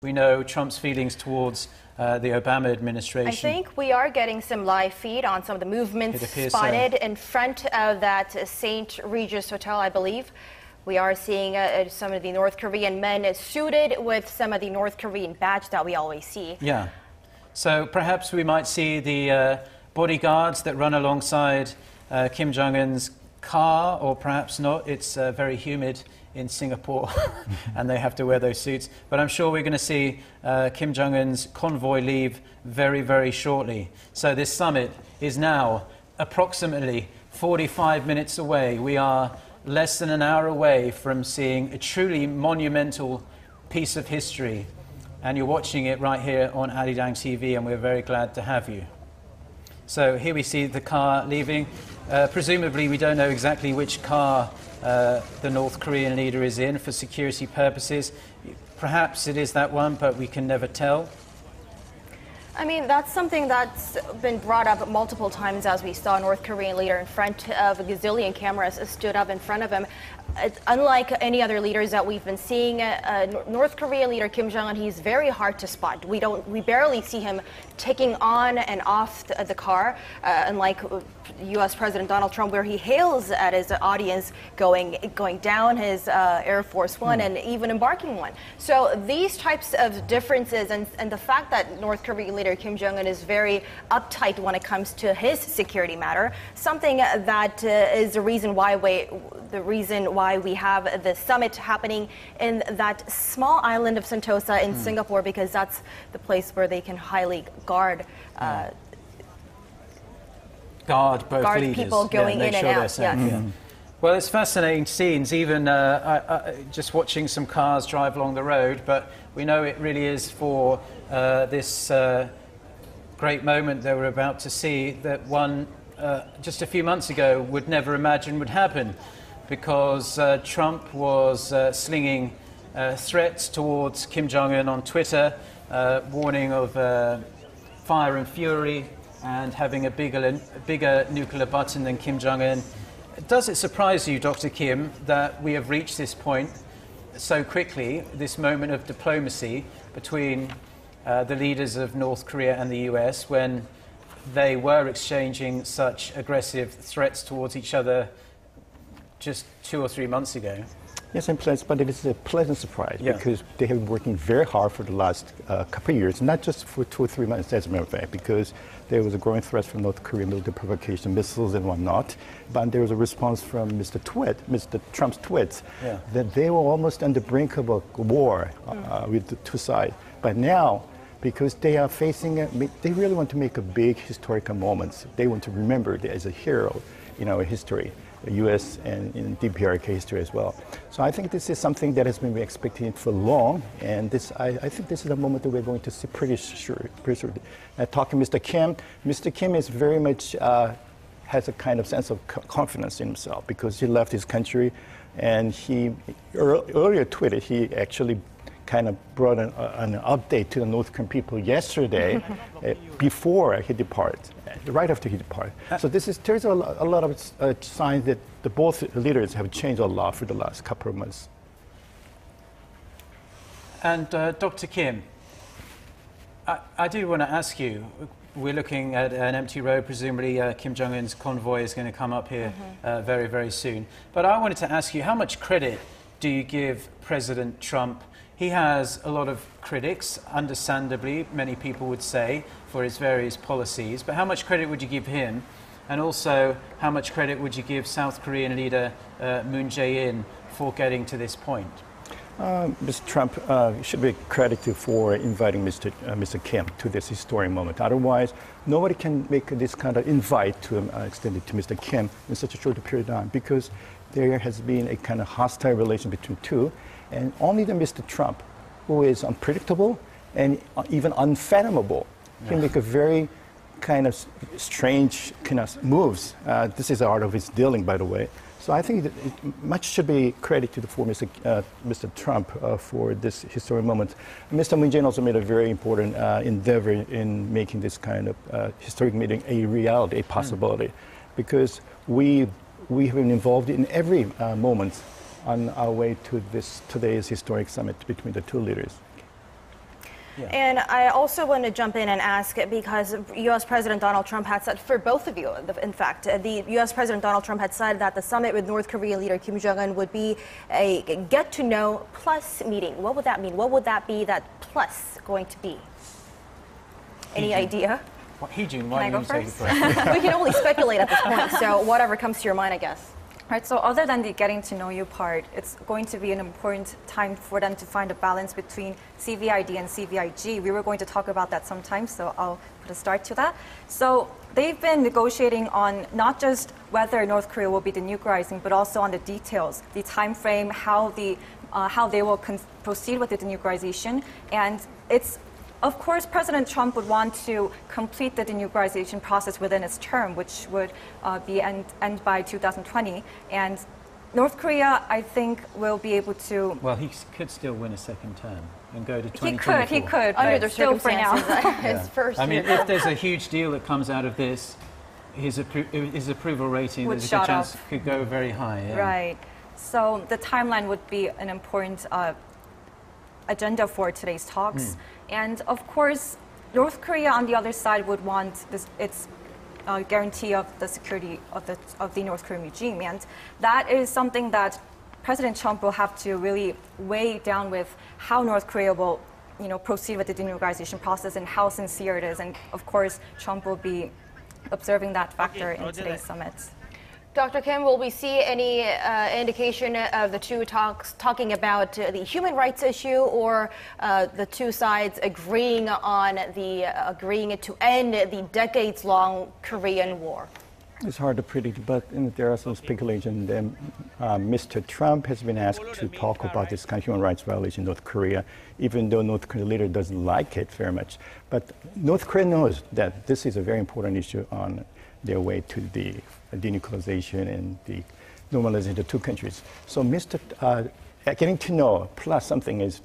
We know Trump's feelings towards the Obama administration. I think we are getting some live feed on some of the movements spotted in front of that St. Regis Hotel, I believe. We are seeing some of the North Korean men suited with some of the North Korean badge that we always see. Yeah. So perhaps we might see the bodyguards that run alongside Kim Jong-un's car, or perhaps not. It's very humid in Singapore and they have to wear those suits. But I'm sure we're going to see Kim Jong-un's convoy leave very, very shortly. So this summit is now approximately 45 minutes away. We are less than an hour away from seeing a truly monumental piece of history. And you're watching it right here on Arirang TV, and we're very glad to have you. So here we see the car leaving. Presumably we don't know exactly which car the North Korean leader is in for security purposes. Perhaps it is that one, but we can never tell. I mean, that's something that's been brought up multiple times, as we saw a North Korean leader in front of a gazillion cameras stood up in front of him. Unlike any other leaders that we've been seeing, North Korea leader Kim Jong-un, he's very hard to spot. We barely see him taking on and off the car, unlike U.S. President Donald Trump, where he hails at his audience going down his Air Force One and even embarking one. So these types of differences and the fact that North Korean leader Kim Jong-un is very uptight when it comes to his security matter, something that is the reason why we have the summit happening in that small island of Sentosa in Singapore, because that's the place where they can highly guard both leaders. People going in and out. Yes. Yeah. Well, it's fascinating scenes, even just watching some cars drive along the road, but we know it really is for this great moment that we're about to see, that one just a few months ago would never imagine would happen, because Trump was slinging threats towards Kim Jong-un on Twitter, warning of fire and fury and having a bigger nuclear button than Kim Jong-un. Does it surprise you, Dr. Kim, that we have reached this point so quickly, this moment of diplomacy between the leaders of North Korea and the US, when they were exchanging such aggressive threats towards each other just 2 or 3 months ago? Yes, but it is a pleasant surprise, because they have been working very hard for the last couple of years, not just for 2 or 3 months, as a matter of fact, because there was a growing threat from North Korea, military provocation, missiles and whatnot. But there was a response from Mr. Trump's tweets, that they were almost on the brink of a war with the two sides. But now, because they are they really want to make a big historical moment. They want to remember it as a hero in our history, the U.S. and in DPRK history as well. So I think this is something that has been expected for long, and I think this is a moment that we're going to see pretty sure. Talking to Mr. Kim is very much has a kind of sense of confidence in himself, because he left his country, and he earlier tweeted, he actually kind of brought an update to the North Korean people yesterday before he departed, right after he departed. So there's a lot of signs that both leaders have changed a lot for the last couple of months. And Dr. Kim, I do want to ask you, we're looking at an empty road, presumably Kim Jong-un's convoy is going to come up here very, very soon. But I wanted to ask you, how much credit do you give President Trump? He has a lot of critics, understandably, many people would say, for his various policies. But how much credit would you give him? And also, how much credit would you give South Korean leader Moon Jae-in for getting to this point? Mr. Trump should be credited for inviting Mr. Kim to this historic moment. Otherwise, nobody can make this kind of invite to extended to Mr. Kim in such a short period of time, because there has been a kind of hostile relation between two. And only Mr. Trump, who is unpredictable and even unfathomable, can make a very kind of strange kind of moves. This is the art of his dealing, by the way. So I think that much should be credited for Mr. Trump for this historic moment. Mr. Moon Jae-in also made a very important endeavor in making this kind of historic meeting a reality, a possibility, because we have been involved in every moment on our way to today's historic summit between the two leaders. Yeah. And I also want to jump in and ask, because U.S. President Donald Trump had said, for both of you, in fact, the U.S. President Donald Trump had said that the summit with North Korean leader Kim Jong-un would be a get-to-know plus meeting. What would that mean? What would that be, that plus going to be? Any idea? Hee-jun, why don't you take it first? We can only speculate at this point, so whatever comes to your mind, I guess. Right, so other than the getting to know you part, it's going to be an important time for them to find a balance between CVID and CVIG. We were going to talk about that sometime, so I'll put a start to that. So they've been negotiating on not just whether North Korea will be denuclearizing, but also on the details, the time frame, how they will proceed with the denuclearization, and it's. Of course, President Trump would want to complete the denuclearization process within its term, which would be end by 2020. And North Korea, I think, will be able to... Well, he could still win a second term and go to 2024. He could. Under the still for now. His first I mean, if there's a huge deal that comes out of this, his approval rating, there's a good chance could go very high. Yeah. Right. So the timeline would be an important agenda for today's talks. And of course, North Korea on the other side would want its guarantee of the security of the North Korean regime. And that is something that President Trump will have to really weigh down with how North Korea will proceed with the denuclearization process and how sincere it is. And of course, Trump will be observing that factor in today's summit. Dr. Kim, will we see any indication of the two talking about the human rights issue, or the two sides agreeing to end the decades-long Korean War? It's hard to predict, but there are some speculation that Mr. Trump has been asked to talk about this kind of human rights violation in North Korea, even though North Korean leader doesn't like it very much. But North Korea knows that this is a very important issue on their way to the denuclearization and the normalization of the two countries. So getting to know plus something is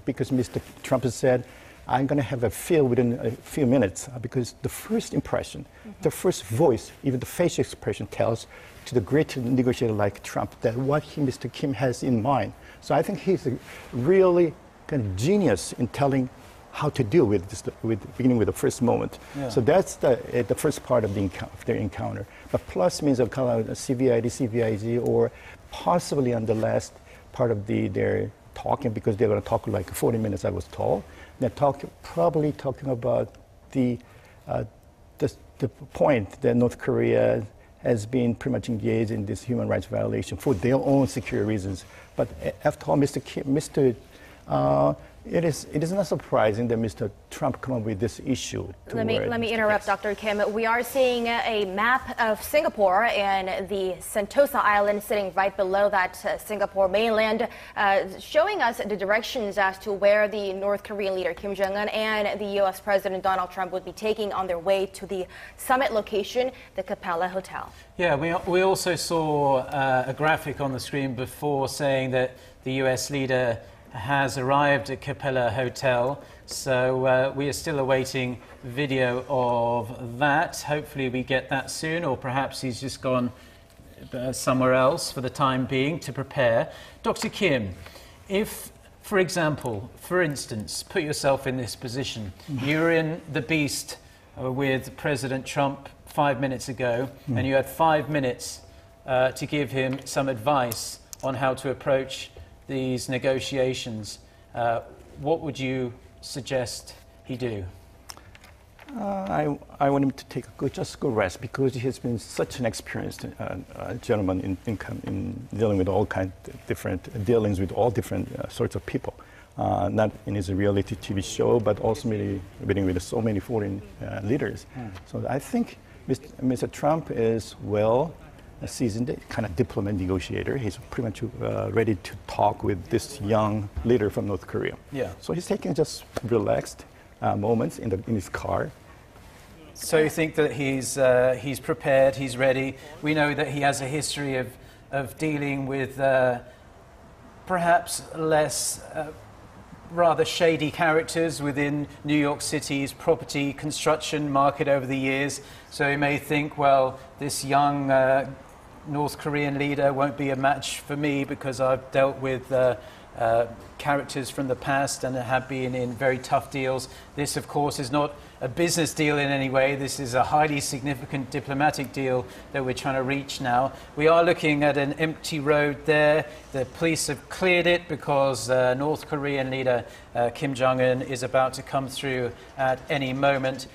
because Mr. Trump has said, I'm going to have a feel within a few minutes, because the first impression, the first voice, even the facial expression tells to the great negotiator like Trump that what Mr. Kim has in mind. So I think he's a really kind of genius in telling how to deal with this, beginning with the first moment. Yeah. So that's the first part of their encounter. But plus means of kind of CVID, CVIG, or possibly on the last part of their talking, because they're going to talk like 40 minutes, I was told. They're probably talking about the point that North Korea has been pretty much engaged in this human rights violation for their own security reasons. But after all, it is not surprising that Mr. Trump come up with this issue. Let me interrupt, Dr. Kim. We are seeing a map of Singapore and the Sentosa Island sitting right below that Singapore mainland, showing us the directions as to where the North Korean leader Kim Jong-un and the U.S. President Donald Trump would be taking on their way to the summit location, the CAPELLA Hotel. Yeah, we also saw a graphic on the screen before saying that the U.S. leader has arrived at CAPELLA Hotel, so we are still awaiting video of that. Hopefully we get that soon, or perhaps he's just gone somewhere else for the time being to prepare. Dr. Kim, if, for instance, put yourself in this position. You're in the Beast with President Trump 5 minutes ago, and you had 5 minutes to give him some advice on how to approach these negotiations. What would you suggest he do? I want him to take a good rest, because he has been such an experienced gentleman in dealing with all kinds of different dealings with all different sorts of people. Not in his reality TV show, but also meeting with so many foreign leaders. So I think Mr. Trump is a seasoned kind of diplomat negotiator. He's pretty much ready to talk with this young leader from North Korea. Yeah. So he's taking just relaxed moments in his car. So you think that he's prepared, he's ready. We know that he has a history of dealing with perhaps less rather shady characters within New York City's property construction market over the years. So he may think, well, this young North Korean leader won't be a match for me because I've dealt with characters from the past and have been in very tough deals. This, of course, is not a business deal in any way. This is a highly significant diplomatic deal that we're trying to reach now. We are looking at an empty road there. The police have cleared it because North Korean leader Kim Jong-un is about to come through at any moment.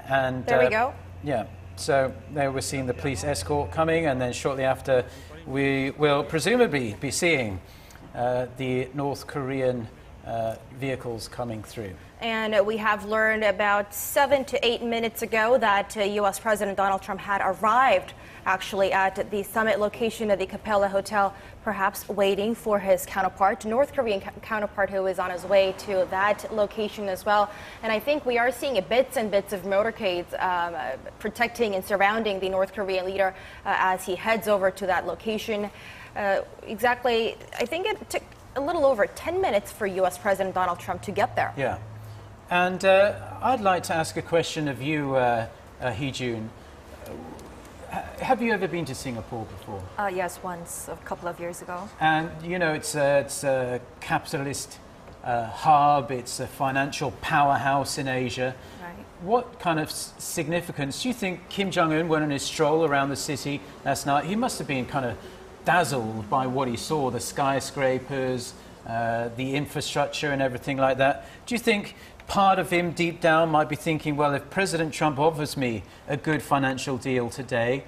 And there we go. Yeah, so there we're seeing the police escort coming, and then shortly after we will presumably be seeing the North Korean vehicles coming through. And we have learned about 7 to 8 minutes ago that U.S. President Donald Trump had arrived actually at the summit location of the CAPELLA Hotel, perhaps waiting for his counterpart, North Korean counterpart, who is on his way to that location as well. And I think we are seeing bits and bits of motorcades protecting and surrounding the North Korean leader as he heads over to that location. Exactly, I think it took a little over 10 minutes for U.S. President Donald Trump to get there. Yeah. And I'd like to ask a question of you, Hee-jun. Have you ever been to Singapore before? Yes, once, a couple of years ago. And, you know, it's a capitalist hub, it's a financial powerhouse in Asia. Right. What kind of significance do you think Kim Jong-un went on his stroll around the city last night? He must have been kind of dazzled by what he saw, the skyscrapers, the infrastructure and everything like that. Do you think part of him deep down might be thinking, well, if President Trump offers me a good financial deal today,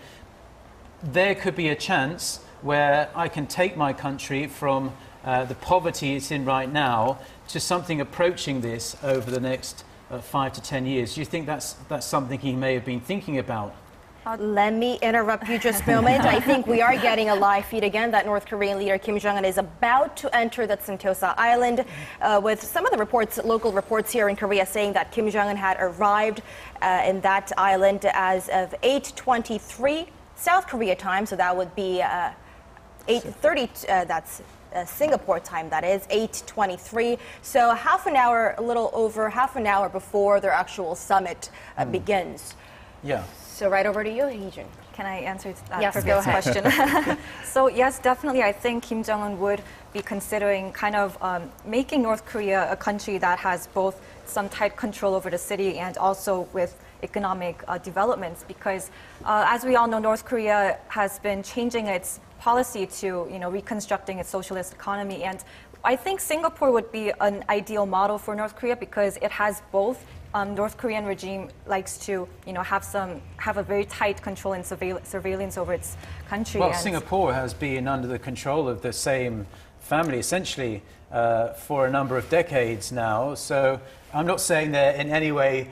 there could be a chance where I can take my country from the poverty it's in right now to something approaching this over the next 5 to 10 years? Do you think that's something he may have been thinking about? Let me interrupt you just a moment. I think we are getting a live feed again that North Korean leader Kim Jong-un is about to enter that SENTOSA island, with some of the reports, local reports here in Korea, saying that Kim Jong-un had arrived in that island as of 8:23 South Korea time. So that would be 8:30. That's Singapore time, that is 8:23. So half an hour, a little over half an hour before their actual summit begins. Yeah. So right over to you, Hee-jun. Can I answer that Yes, previous go ahead. question? So yes, definitely, I think Kim Jong-un would be considering kind of making North Korea a country that has both some tight control over the city and also with economic developments, because as we all know, North Korea has been changing its policy to, you know, reconstructing its socialist economy, and I think Singapore would be an ideal model for North Korea because it has both. North Korean regime likes to, you know, have a very tight control and surveillance over its country. Well, Singapore has been under the control of the same family, essentially, for a number of decades now. So I'm not saying they're in any way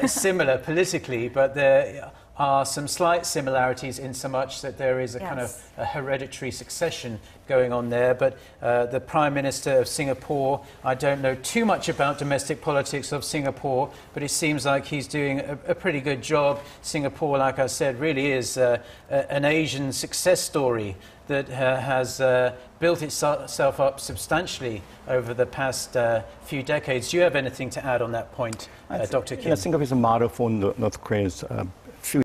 similar politically, but there are some slight similarities in so much that there is a kind of a hereditary succession going on there. But the Prime Minister of Singapore, I don't know too much about domestic politics of Singapore, but it seems like he's doing a pretty good job. Singapore, like I said, really is an Asian success story that has built itself up substantially over the past few decades. Do you have anything to add on that point, Dr. Kim? Yeah, Singapore is a model for North Korea's